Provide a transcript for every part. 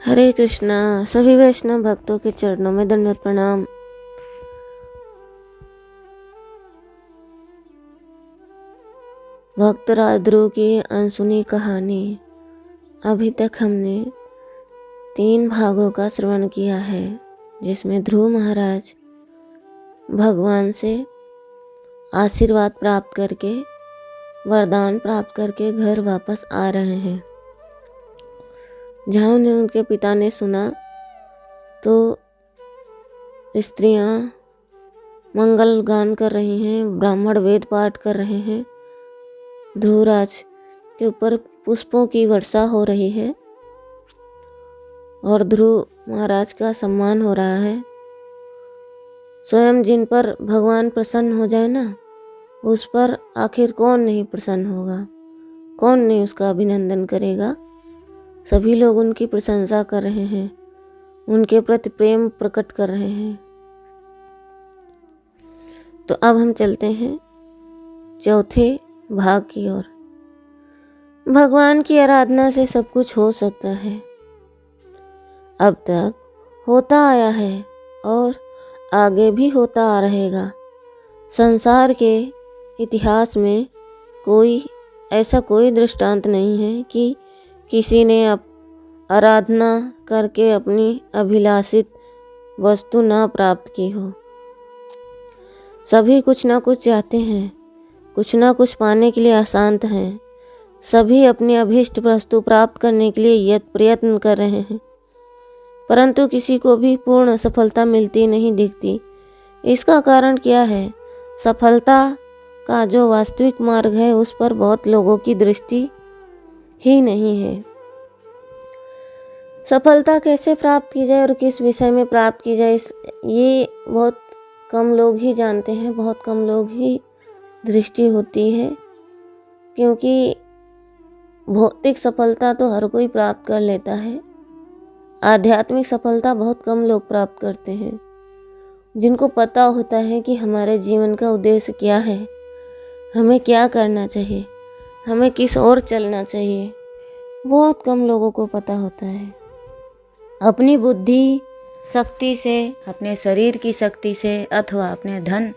हरे कृष्णा। सभी वैष्णव भक्तों के चरणों में दंडवत प्रणाम। भक्तराज ध्रुव की अनसुनी कहानी। अभी तक हमने 3 भागों का श्रवण किया है, जिसमें ध्रुव महाराज भगवान से आशीर्वाद प्राप्त करके, वरदान प्राप्त करके घर वापस आ रहे हैं। जहाँ उन्हें उनके पिता ने सुना तो स्त्रियां मंगल गान कर रही हैं, ब्राह्मण वेद पाठ कर रहे हैं, ध्रुवराज के ऊपर पुष्पों की वर्षा हो रही है और ध्रुव महाराज का सम्मान हो रहा है। स्वयं जिन पर भगवान प्रसन्न हो जाए ना, उस पर आखिर कौन नहीं प्रसन्न होगा, कौन नहीं उसका अभिनंदन करेगा। सभी लोग उनकी प्रशंसा कर रहे हैं, उनके प्रति प्रेम प्रकट कर रहे हैं। तो अब हम चलते हैं चौथे भाग की ओर। भगवान की आराधना से सब कुछ हो सकता है, अब तक होता आया है और आगे भी होता आ रहेगा। संसार के इतिहास में ऐसा कोई दृष्टांत नहीं है कि किसी ने आराधना करके अपनी अभिलाषित वस्तु ना प्राप्त की हो। सभी कुछ ना कुछ चाहते हैं, कुछ ना कुछ पाने के लिए अशांत हैं। सभी अपनी अभीष्ट वस्तु प्राप्त करने के लिए प्रयत्न कर रहे हैं, परंतु किसी को भी पूर्ण सफलता मिलती नहीं दिखती। इसका कारण क्या है? सफलता का जो वास्तविक मार्ग है, उस पर बहुत लोगों की दृष्टि ही नहीं है। सफलता कैसे प्राप्त की जाए और किस विषय में प्राप्त की जाए, ये बहुत कम लोग ही जानते हैं, बहुत कम लोग ही दृष्टि होती है। क्योंकि भौतिक सफलता तो हर कोई प्राप्त कर लेता है, आध्यात्मिक सफलता बहुत कम लोग प्राप्त करते हैं। जिनको पता होता है कि हमारे जीवन का उद्देश्य क्या है, हमें क्या करना चाहिए, हमें किस ओर चलना चाहिए, बहुत कम लोगों को पता होता है। अपनी बुद्धि शक्ति से, अपने शरीर की शक्ति से अथवा अपने धन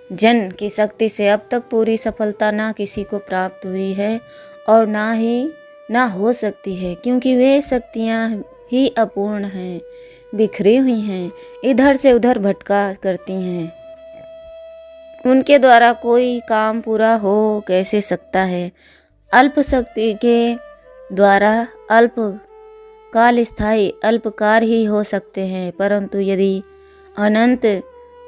जन की शक्ति से अब तक पूरी सफलता ना किसी को प्राप्त हुई है और ना हो सकती है, क्योंकि वे शक्तियाँ ही अपूर्ण हैं, बिखरी हुई हैं, इधर से उधर भटका करती हैं। उनके द्वारा कोई काम पूरा हो कैसे सकता है? अल्प शक्ति के द्वारा अल्प काल स्थायी अल्पकार ही हो सकते हैं, परंतु यदि अनंत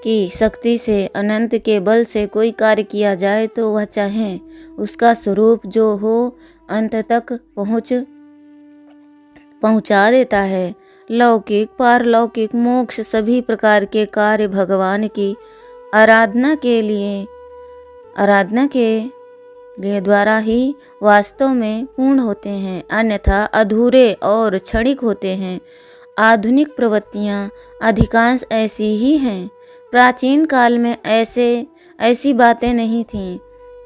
की शक्ति से, अनंत के बल से कोई कार्य किया जाए तो वह चाहे उसका स्वरूप जो हो अंत तक पहुंचा देता है। लौकिक, पारलौकिक, मोक्ष सभी प्रकार के कार्य भगवान की आराधना के लिए द्वारा ही वास्तव में पूर्ण होते हैं, अन्यथा अधूरे और क्षणिक होते हैं। आधुनिक प्रवृत्तियाँ अधिकांश ऐसी ही हैं। प्राचीन काल में ऐसी बातें नहीं थीं।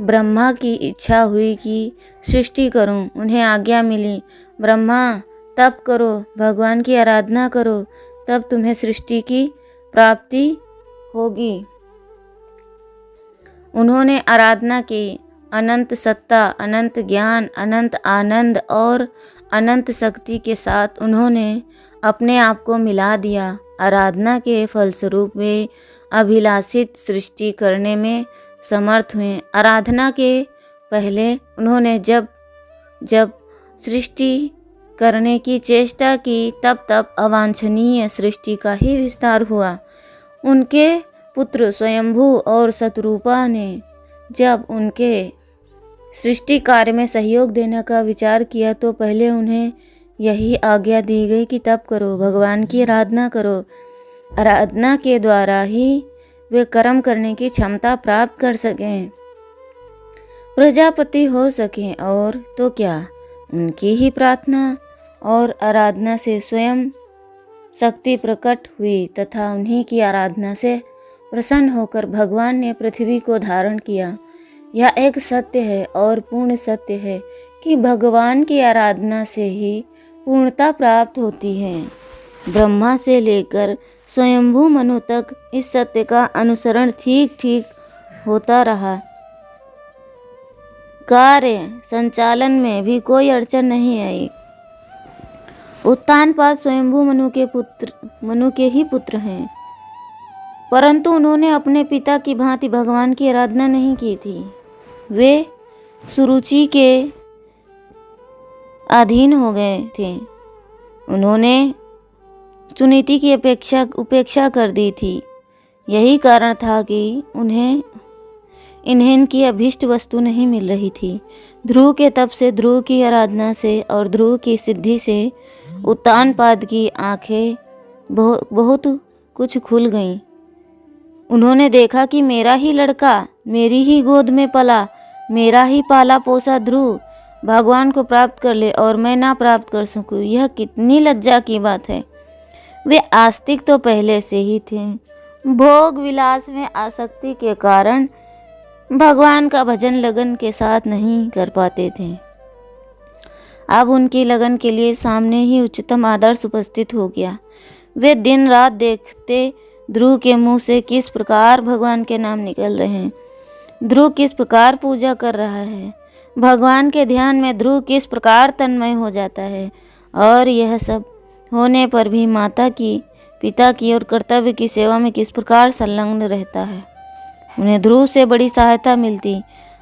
ब्रह्मा की इच्छा हुई कि सृष्टि करूं, उन्हें आज्ञा मिली, ब्रह्मा तप करो, भगवान की आराधना करो, तब तुम्हें सृष्टि की प्राप्ति होगी। उन्होंने आराधना की। अनंत सत्ता, अनंत ज्ञान, अनंत आनंद और अनंत शक्ति के साथ उन्होंने अपने आप को मिला दिया। आराधना के फलस्वरूप वे अभिलाषित सृष्टि करने में समर्थ हुए। आराधना के पहले उन्होंने जब सृष्टि करने की चेष्टा की, तब अवांछनीय सृष्टि का ही विस्तार हुआ। उनके पुत्र स्वयंभू और शतरूपा ने जब उनके सृष्टि कार्य में सहयोग देने का विचार किया, तो पहले उन्हें यही आज्ञा दी गई कि तप करो, भगवान की आराधना करो। आराधना के द्वारा ही वे कर्म करने की क्षमता प्राप्त कर सकें, प्रजापति हो सकें। और तो क्या, उनकी ही प्रार्थना और आराधना से स्वयं शक्ति प्रकट हुई तथा उन्हीं की आराधना से प्रसन्न होकर भगवान ने पृथ्वी को धारण किया। यह एक सत्य है और पूर्ण सत्य है कि भगवान की आराधना से ही पूर्णता प्राप्त होती है। ब्रह्मा से लेकर स्वयंभू मनु तक इस सत्य का अनुसरण ठीक ठीक होता रहा। कार्य संचालन में भी कोई अड़चन नहीं आई। उत्तानपाद स्वयंभू मनु के ही पुत्र हैं, परंतु उन्होंने अपने पिता की भांति भगवान की आराधना नहीं की थी। वे सुरुचि के अधीन हो गए थे। उन्होंने सुनीति की उपेक्षा कर दी थी। यही कारण था कि इन्हें इनकी अभीष्ट वस्तु नहीं मिल रही थी। ध्रुव के तप से, ध्रुव की आराधना से और ध्रुव की सिद्धि से उत्तानपाद की आंखें बहुत कुछ खुल गईं। उन्होंने देखा कि मेरा ही लड़का मेरी ही गोद में पला, मेरा ही पाला पोसा ध्रुव भगवान को प्राप्त कर ले और मैं ना प्राप्त कर सकूं, यह कितनी लज्जा की बात है। वे आस्तिक तो पहले से ही थे। भोग विलास में आसक्ति के कारण भगवान का भजन लगन के साथ नहीं कर पाते थे। अब उनकी लगन के लिए सामने ही उच्चतम आदर्श उपस्थित हो गया। वे दिन रात देखते ध्रुव के मुंह से किस प्रकार भगवान के नाम निकल रहे हैं, ध्रुव किस प्रकार पूजा कर रहा है, भगवान के ध्यान में ध्रुव किस प्रकार तन्मय हो जाता है। और यह सब होने पर भी माता की, पिता की और कर्तव्य की सेवा में किस प्रकार संलग्न रहता है। उन्हें ध्रुव से बड़ी सहायता मिलती।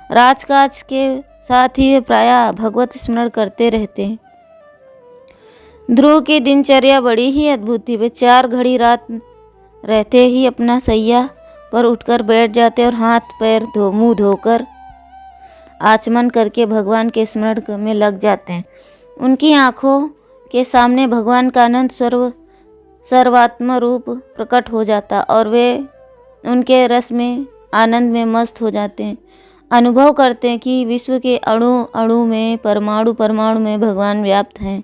राजकाज के साथ ही वे प्रायः भगवत स्मरण करते रहते। ध्रुव की दिनचर्या बड़ी ही अद्भुत थी। वे 4 घड़ी रात रहते ही अपना सैया पर उठकर बैठ जाते और हाथ पैर मुंह धोकर आचमन करके भगवान के स्मरण में लग जाते हैं। उनकी आँखों के सामने भगवान का अनंत सर्वात्म रूप प्रकट हो जाता और वे उनके रस में, आनंद में मस्त हो जाते हैं। अनुभव करते हैं कि विश्व के अणु अणु में, परमाणु परमाणु में भगवान व्याप्त हैं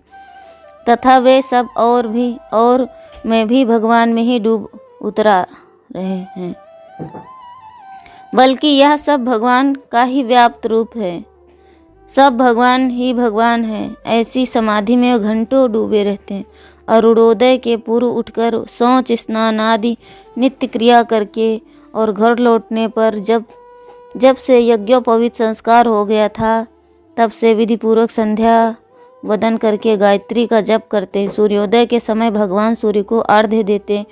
तथा वे सब और मैं भी भगवान में ही डूब उतरा रहे हैं, बल्कि यह सब भगवान का ही व्याप्त रूप है। सब भगवान ही भगवान है। ऐसी समाधि में घंटों डूबे रहते हैं। अरुणोदय के पूर्व उठकर शौच, स्नान आदि नित्य क्रिया करके और घर लौटने पर जब से यज्ञोपवीत संस्कार हो गया था, तब से विधि पूर्वक संध्या वदन करके गायत्री का जप करते। सूर्योदय के समय भगवान सूर्य को अर्घ्य देते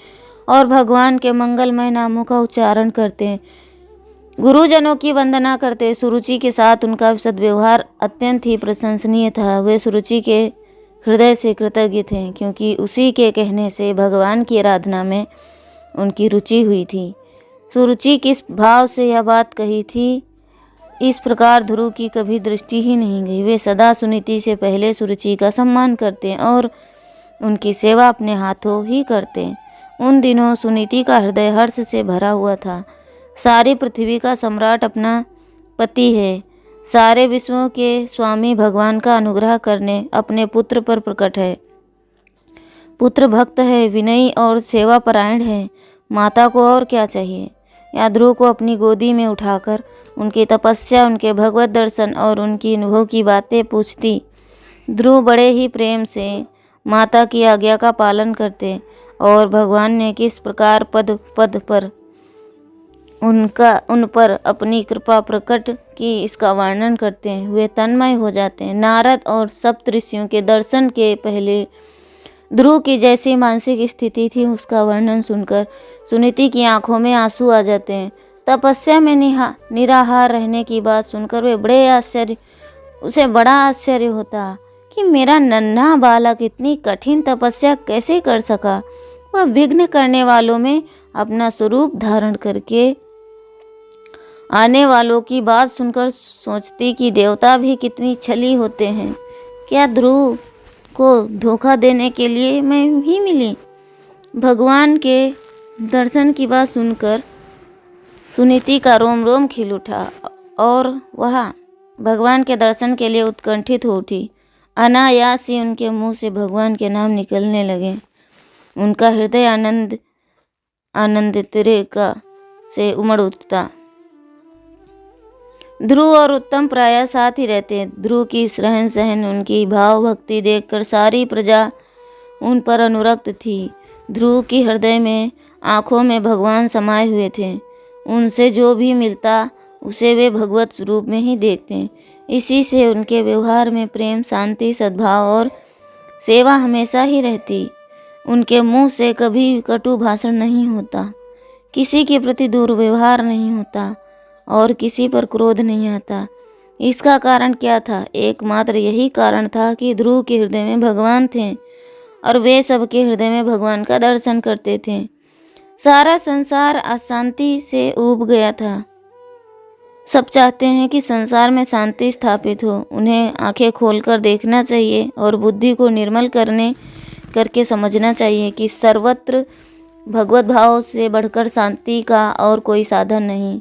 और भगवान के मंगलमय नामों का उच्चारण करते। गुरुजनों की वंदना करते। सुरुचि के साथ उनका सद्व्यवहार अत्यंत ही प्रशंसनीय था। वे सुरुचि के हृदय से कृतज्ञ थे, क्योंकि उसी के कहने से भगवान की आराधना में उनकी रुचि हुई थी। सुरुचि किस भाव से यह बात कही थी, इस प्रकार ध्रुव की कभी दृष्टि ही नहीं गई। वे सदा सुनीति से पहले सुरुचि का सम्मान करते और उनकी सेवा अपने हाथों ही करते। उन दिनों सुनीति का हृदय हर्ष से भरा हुआ था। सारी पृथ्वी का सम्राट अपना पति है। सारे विश्वों के स्वामी भगवान का अनुग्रह करने अपने पुत्र पर प्रकट है। पुत्र भक्त है, विनयी और सेवापरायण है। माता को और क्या चाहिए। या ध्रुव को अपनी गोदी में उठाकर उनकी तपस्या, उनके भगवत दर्शन और उनकी अनुभव की बातें पूछती। ध्रुव बड़े ही प्रेम से माता की आज्ञा का पालन करते और भगवान ने किस प्रकार पद पद पर उन पर अपनी कृपा प्रकट की, इसका वर्णन करते हुए तन्मय हो जाते हैं। नारद और सप्तऋषियों के दर्शन के पहले ध्रुव की जैसी मानसिक स्थिति थी, उसका वर्णन सुनकर सुनीति की आंखों में आंसू आ जाते हैं। तपस्या में निराहार रहने की बात सुनकर उसे बड़ा आश्चर्य होता कि मेरा नन्हा बालक इतनी कठिन तपस्या कैसे कर सका। वह विघ्न करने वालों में अपना स्वरूप धारण करके आने वालों की बात सुनकर सोचती कि देवता भी कितनी छली होते हैं। क्या ध्रुव को धोखा देने के लिए मैं ही मिली। भगवान के दर्शन की बात सुनकर सुनीति का रोम रोम खिल उठा और वह भगवान के दर्शन के लिए उत्कंठित हो उठी। अनायास ही उनके मुंह से भगवान के नाम निकलने लगे। उनका हृदय आनंदित से उमड़ उठता। ध्रुव और उत्तम प्रायः साथ ही रहते हैं। ध्रुव की रहन सहन, उनकी भाव भक्ति देखकर सारी प्रजा उन पर अनुरक्त थी। ध्रुव की हृदय में, आँखों में भगवान समाये हुए थे। उनसे जो भी मिलता उसे वे भगवत स्वरूप में ही देखते। इसी से उनके व्यवहार में प्रेम, शांति, सद्भाव और सेवा हमेशा ही रहती। उनके मुंह से कभी कटु भाषण नहीं होता, किसी के प्रति दुर्व्यवहार नहीं होता और किसी पर क्रोध नहीं आता। इसका कारण क्या था? एकमात्र यही कारण था कि ध्रुव के हृदय में भगवान थे और वे सबके हृदय में भगवान का दर्शन करते थे। सारा संसार अशांति से ऊब गया था। सब चाहते हैं कि संसार में शांति स्थापित हो। उन्हें आंखें खोलकर देखना चाहिए और बुद्धि को निर्मल करके समझना चाहिए कि सर्वत्र भगवत भाव से बढ़कर शांति का और कोई साधन नहीं।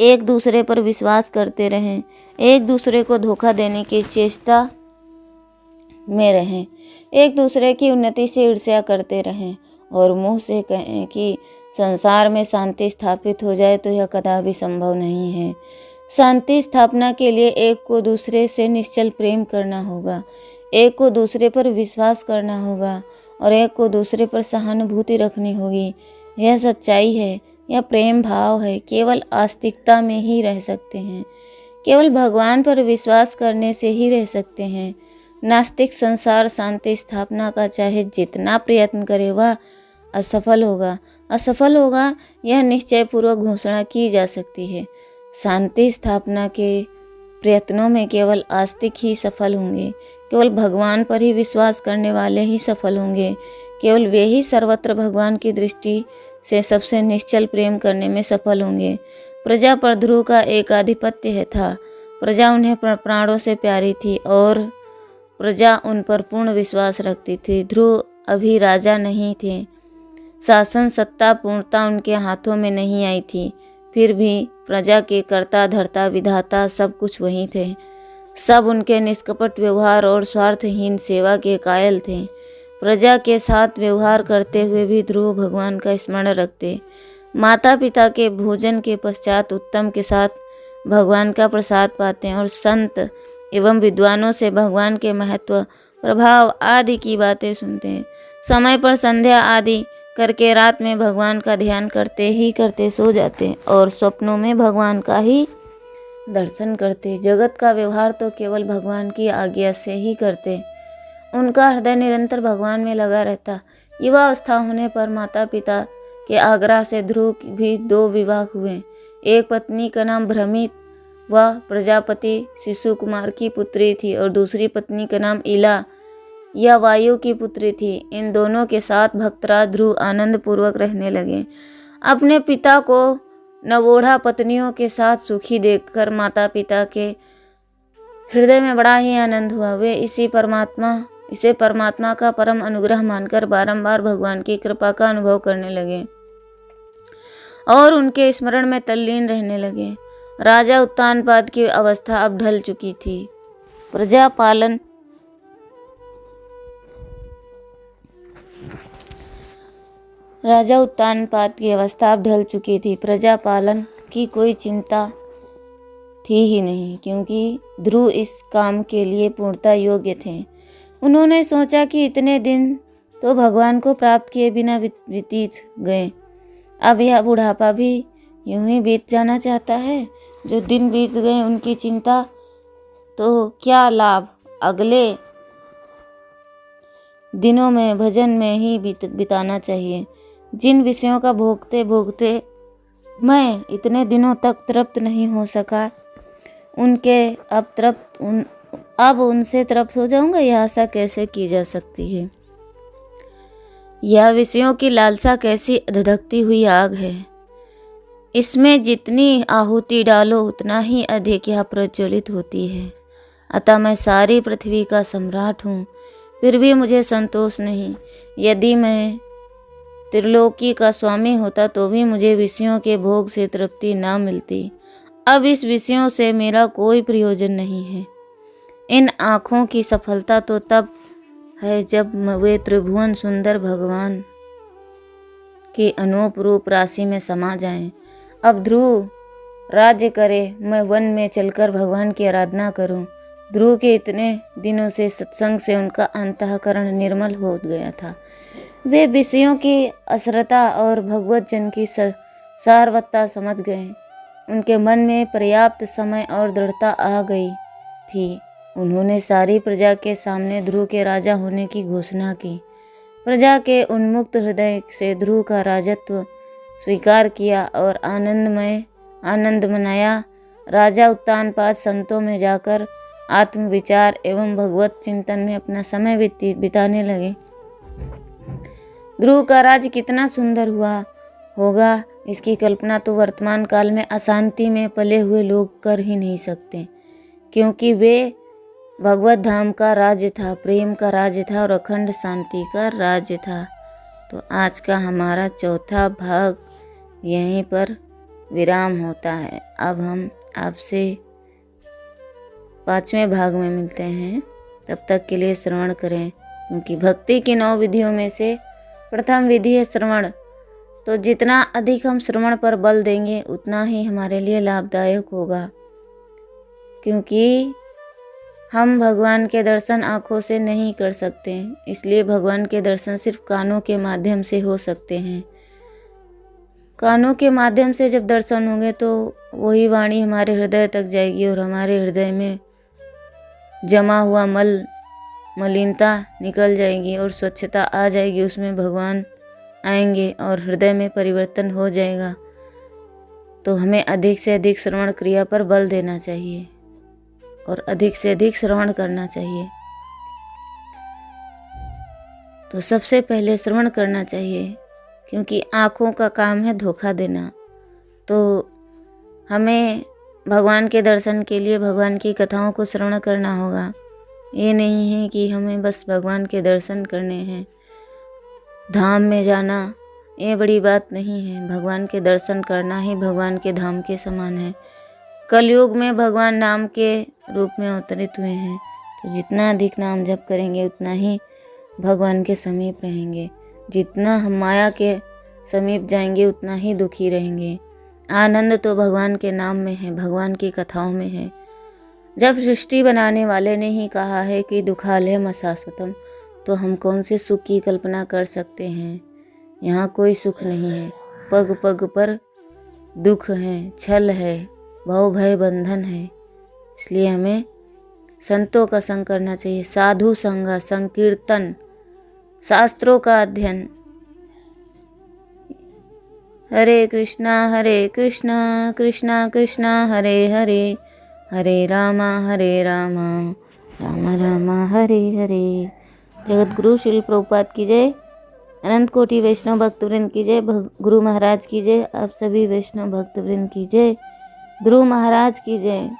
एक दूसरे पर विश्वास करते रहें, एक दूसरे को धोखा देने की चेष्टा में रहें, एक दूसरे की उन्नति से ईर्ष्या करते रहें और मुंह से कहें कि संसार में शांति स्थापित हो जाए, तो यह कदापि संभव नहीं है। शांति स्थापना के लिए एक को दूसरे से निश्चल प्रेम करना होगा, एक को दूसरे पर विश्वास करना होगा और एक को दूसरे पर सहानुभूति रखनी होगी। यह सच्चाई है, यह प्रेम भाव है। केवल आस्तिकता में ही रह सकते हैं, केवल भगवान पर विश्वास करने से ही रह सकते हैं। नास्तिक संसार शांति स्थापना का चाहे जितना प्रयत्न करे वह असफल होगा, यह निश्चयपूर्वक घोषणा की जा सकती है। शांति स्थापना के प्रयत्नों में केवल आस्तिक ही सफल होंगे, केवल भगवान पर ही विश्वास करने वाले ही सफल होंगे, केवल वे ही सर्वत्र भगवान की दृष्टि से सबसे निश्चल प्रेम करने में सफल होंगे। प्रजा पर ध्रुव का एकाधिपत्य था। प्रजा उन्हें प्राणों से प्यारी थी और प्रजा उन पर पूर्ण विश्वास रखती थी। ध्रुव अभी राजा नहीं थे, शासन सत्ता पूर्णता उनके हाथों में नहीं आई थी, फिर भी प्रजा के कर्ता धर्ता विधाता सब कुछ वही थे। सब उनके निष्कपट व्यवहार और स्वार्थहीन सेवा के कायल थे। प्रजा के साथ व्यवहार करते हुए भी ध्रुव भगवान का स्मरण रखते। माता पिता के भोजन के पश्चात उत्तम के साथ भगवान का प्रसाद पाते हैं और संत एवं विद्वानों से भगवान के महत्व, प्रभाव आदि की बातें सुनते हैं। समय पर संध्या आदि करके रात में भगवान का ध्यान करते सो जाते हैं और स्वप्नों में भगवान का ही दर्शन करते। जगत का व्यवहार तो केवल भगवान की आज्ञा से ही करते। उनका हृदय निरंतर भगवान में लगा रहता। युवावस्था होने पर माता पिता के आग्रह से ध्रुव भी 2 विवाह हुए। एक पत्नी का नाम भ्रमित, वह प्रजापति शिशु कुमार की पुत्री थी और दूसरी पत्नी का नाम इला, यह वायु की पुत्री थी। इन दोनों के साथ भक्तराज ध्रुव आनंद पूर्वक रहने लगे। अपने पिता को नवोढ़ा पत्नियों के साथ सुखी देखकर माता पिता के हृदय में बड़ा ही आनंद हुआ। वे इसे परमात्मा का परम अनुग्रह मानकर बारंबार भगवान की कृपा का अनुभव करने लगे और उनके स्मरण में तल्लीन रहने लगे। राजा उत्तानपाद की अवस्था अब ढल चुकी थी। प्रजा पालन की कोई चिंता थी ही नहीं, क्योंकि ध्रुव इस काम के लिए पूर्णतः योग्य थे। उन्होंने सोचा कि इतने दिन तो भगवान को प्राप्त किए बिना व्यतीत गए, अब यह बुढ़ापा भी यूं ही बीत जाना चाहता है। जो दिन बीत गए उनकी चिंता तो क्या लाभ, अगले दिनों में भजन में ही बिताना चाहिए। जिन विषयों का भोगते भोगते मैं इतने दिनों तक तृप्त नहीं हो सका, अब उनसे तृप्त हो जाऊंगा, यह आशा कैसे की जा सकती है। यह विषयों की लालसा कैसी धधकती हुई आग है, इसमें जितनी आहुति डालो उतना ही अधिक यह प्रज्वलित होती है। अतः मैं सारी पृथ्वी का सम्राट हूँ, फिर भी मुझे संतोष नहीं। यदि मैं त्रिलोकी का स्वामी होता तो भी मुझे विषयों के भोग से तृप्ति न मिलती। अब इस विषयों से मेरा कोई प्रयोजन नहीं है। इन आँखों की सफलता तो तब है जब वे त्रिभुवन सुंदर भगवान के अनूप रूप राशि में समा जाएं। अब ध्रुव राज्य करे, मैं वन में चलकर भगवान की आराधना करूं। ध्रुव के इतने दिनों से सत्संग से उनका अंतःकरण निर्मल हो गया था। वे विषयों की असरता और भगवत जन की सारवत्ता समझ गए। उनके मन में पर्याप्त समय और दृढ़ता आ गई थी। उन्होंने सारी प्रजा के सामने ध्रुव के राजा होने की घोषणा की। प्रजा के उन्मुक्त हृदय से ध्रुव का राजत्व स्वीकार किया और आनंद मनाया। राजा उत्तानपाद संतों में जाकर आत्मविचार एवं भगवत चिंतन में अपना समय बिताने लगे। ध्रुव का राज्य कितना सुंदर हुआ होगा, इसकी कल्पना तो वर्तमान काल में अशांति में पले हुए लोग कर ही नहीं सकते, क्योंकि वे भगवत धाम का राज्य था, प्रेम का राज्य था और अखंड शांति का राज्य था। तो आज का हमारा चौथा भाग यहीं पर विराम होता है। अब हम आपसे 5वें भाग में मिलते हैं। तब तक के लिए श्रवण करें, क्योंकि भक्ति की 9 विधियों में से प्रथम विधि है श्रवण। तो जितना अधिक हम श्रवण पर बल देंगे उतना ही हमारे लिए लाभदायक होगा, क्योंकि हम भगवान के दर्शन आँखों से नहीं कर सकते, इसलिए भगवान के दर्शन सिर्फ कानों के माध्यम से हो सकते हैं। कानों के माध्यम से जब दर्शन होंगे तो वही वाणी हमारे हृदय तक जाएगी और हमारे हृदय में जमा हुआ मलिनता निकल जाएगी और स्वच्छता आ जाएगी, उसमें भगवान आएंगे और हृदय में परिवर्तन हो जाएगा। तो हमें अधिक से अधिक श्रवण क्रिया पर बल देना चाहिए और अधिक से अधिक श्रवण करना चाहिए। तो सबसे पहले श्रवण करना चाहिए, क्योंकि आँखों का काम है धोखा देना। तो हमें भगवान के दर्शन के लिए भगवान की कथाओं को श्रवण करना होगा। ये नहीं है कि हमें बस भगवान के दर्शन करने हैं, धाम में जाना ये बड़ी बात नहीं है। भगवान के दर्शन करना ही भगवान के धाम के समान है। कलयुग में भगवान नाम के रूप में अवतरित हुए हैं, तो जितना अधिक नाम जप करेंगे उतना ही भगवान के समीप रहेंगे। जितना हम माया के समीप जाएंगे उतना ही दुखी रहेंगे। आनंद तो भगवान के नाम में है, भगवान की कथाओं में है। जब सृष्टि बनाने वाले ने ही कहा है कि दुखालयम अशाश्वतम, तो हम कौन से सुख की कल्पना कर सकते हैं। यहाँ कोई सुख नहीं है, पग पग पर दुख है, छल है, भव भय बंधन है। इसलिए हमें संतों का संग करना चाहिए, साधु संग, संकीर्तन, शास्त्रों का अध्ययन। हरे कृष्णा कृष्णा कृष्णा हरे हरे, हरे रामा राम राम हरे हरे। जगत गुरु श्रील प्रभुपाद की जय, अनंत कोटि वैष्णव भक्तवृंद की जय, गुरु महाराज की जय, आप सभी वैष्णव भक्तवृंद की जय, ध्रुव महाराज की जय।